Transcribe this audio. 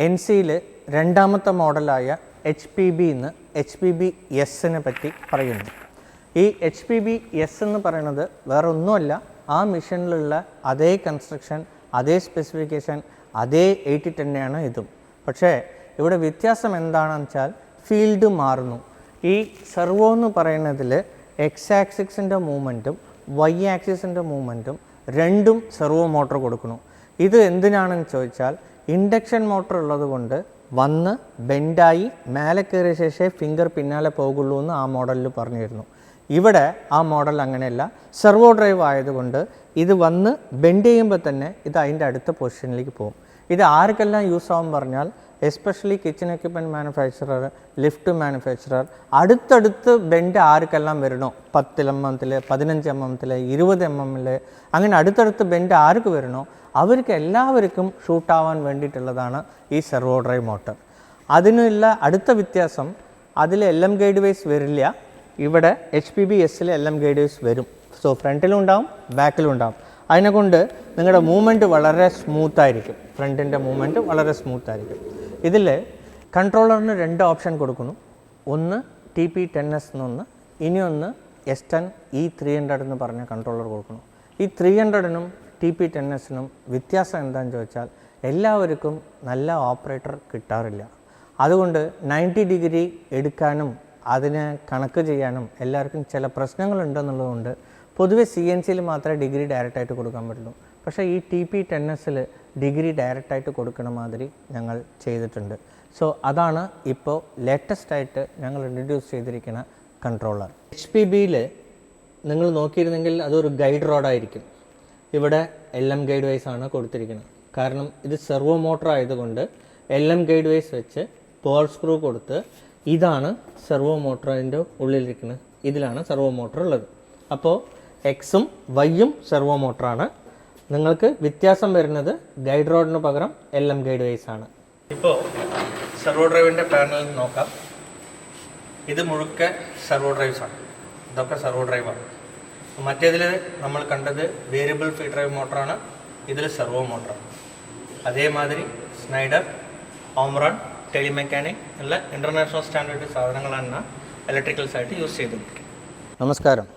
NCയിൽ രണ്ടാമത്തെ മോഡലായ HPB എന്ന് HPB S പറ്റി പറയുന്നു. ഈ HPB S എന്ന് പറയുന്നത് വേറെ ഒന്നുമല്ല, ആ മെഷീനിലുള്ള അതേ കൺസ്ട്രക്ഷൻ, അതേ സ്പെസിഫിക്കേഷൻ, അതേ 80 തന്നെയാണ് ഇതും. പക്ഷേ ഇവിടെ വ്യത്യാസം എന്താണെന്ന് വെച്ചാൽ ഫീൽഡ് മാറുന്നു. ഈ സെർവോ എന്ന് പറയുന്നതിൽ എക്സ് ആക്സിസിൻ്റെ മൂവ്മെൻറ്റും വൈ ആക്സിസിൻ്റെ മൂവ്മെൻറ്റും രണ്ടും സെർവോ മോട്ടർ കൊടുക്കുന്നു. ഇത് എന്തിനാണെന്ന് ചോദിച്ചാൽ ഇൻഡക്ഷൻ മോട്ടർ ഉള്ളത് കൊണ്ട് വന്ന് ബെൻഡായി മേലെ കയറിയ ശേഷം ഫിംഗർ പിന്നാലെ പോകുള്ളൂ എന്ന് ആ മോഡലിൽ പറഞ്ഞിരുന്നു. ഇവിടെ ആ മോഡൽ അങ്ങനെയല്ല, സെർവോ ഡ്രൈവ് ആയതുകൊണ്ട് ഇത് വന്ന് ബെൻഡ് ചെയ്യുമ്പോൾ തന്നെ ഇത് അതിൻ്റെ അടുത്ത പൊസിഷനിലേക്ക് പോകും. ഇത് ആർക്കെല്ലാം യൂസ് ആവും പറഞ്ഞാൽ especially kitchen equipment manufacturer, lift manufacturer, അടുത്തടുത്ത് ബെൻഡ് ആർക്കെല്ലാം വരണോ, 10 mm, 15 mm, 20 mm, അങ്ങനെ അടുത്തടുത്ത് ബെൻഡ് ആർക്ക് വരണോ അവർക്ക് എല്ലാവർക്കും ഷൂട്ടാവാൻ വേണ്ടിയിട്ടുള്ളതാണ് ഈ സെർവോ ഡ്രൈവ് മോട്ടർ. അതിനുള്ള അടുത്ത വ്യത്യാസം, അതിൽ LM ഗൈഡ് വൈസ് വരില്ല. ഇവിടെ HPB S LM guide wise വരും. സോ ഫ്രണ്ടിലും ഉണ്ടാവും, ബാക്കിലും ഉണ്ടാവും. അതിനെക്കൊണ്ട് നിങ്ങളുടെ മൂവ്മെൻറ്റ് വളരെ സ്മൂത്തായിരിക്കും. ഫ്രണ്ടിൻ്റെ മൂവ്മെൻറ്റ് വളരെ സ്മൂത്തായിരിക്കും. ഇതിൽ കൺട്രോളറിന് 2 ഓപ്ഷൻ കൊടുക്കുന്നു. ഒന്ന് TP10S എന്നൊന്ന്, ഇനിയൊന്ന് S10 E300 എന്ന് പറഞ്ഞ കൺട്രോളർ കൊടുക്കുന്നു. ഈ 300നും TP10Sനും വ്യത്യാസം എന്താണെന്ന് ചോദിച്ചാൽ എല്ലാവർക്കും നല്ല ഓപ്പറേറ്റർ കിട്ടാറില്ല. അതുകൊണ്ട് 90 ഡിഗ്രി എടുക്കാനും അതിനെ കണക്ക് ചെയ്യാനും എല്ലാവർക്കും ചില പ്രശ്നങ്ങളുണ്ടെന്നുള്ളതുകൊണ്ട് പൊതുവെ CNCയിൽ മാത്രമേ ഡിഗ്രി ഡയറക്റ്റായിട്ട് കൊടുക്കാൻ പറ്റുള്ളൂ. പക്ഷേ ഈ TP10Sൽ ഡിഗ്രി ഡയറക്റ്റായിട്ട് കൊടുക്കണ മാതിരി ഞങ്ങൾ ചെയ്തിട്ടുണ്ട്. സോ അതാണ് ഇപ്പോൾ ലേറ്റസ്റ്റായിട്ട് ഞങ്ങൾ ഇൻട്രൊഡ്യൂസ് ചെയ്തിരിക്കുന്ന കൺട്രോളർ. HPBയിൽ നിങ്ങൾ നോക്കിയിരുന്നെങ്കിൽ അതൊരു ഗൈഡ് റോഡായിരിക്കും. ഇവിടെ LM ഗൈഡ് വൈസ് ആണ് കൊടുത്തിരിക്കുന്നത്. കാരണം ഇത് സെർവോ മോട്ടർ ആയതുകൊണ്ട് LM ഗൈഡ് വൈസ് വെച്ച് പവർ സ്ക്രൂ കൊടുത്ത് ഇതാണ് സെർവോ മോട്ടറിൻ്റെ ഉള്ളിലിരിക്കുന്നത്. ഇതിലാണ് സെർവോ മോട്ടർ ഉള്ളത്. അപ്പോൾ എക്സും വൈയും സെർവോ മോട്ടറാണ്. നിങ്ങൾക്ക് വ്യത്യാസം വരുന്നത് ഗൈഡ് റോഡിന് പകരം LM ഗൈഡ് വൈസ് ആണ്. ഇപ്പോൾ സെർവോ ഡ്രൈവിൻ്റെ പാനൽ നോക്കാം. ഇത് മുഴുക്കെ സെർവോ ഡ്രൈവ്സ് ആണ്. ഇതൊക്കെ സെർവോ ഡ്രൈവാണ്. മറ്റേതിൽ നമ്മൾ കണ്ടത് വേരിയബിൾ ഫീഡ് ഡ്രൈവ് മോട്ടറാണ്, ഇതിൽ സെർവോ മോട്ടറാണ്. അതേമാതിരി സ്നൈഡർ, ഓംറോൺ, ടെലിമെക്കാനിക് എല്ലാ ഇൻ്റർനാഷണൽ സ്റ്റാൻഡേർഡ് സാധനങ്ങളാണ് ഇലക്ട്രിക്കൽസായിട്ട് യൂസ് ചെയ്തുകൊണ്ടിരിക്കുന്നത്. നമസ്കാരം.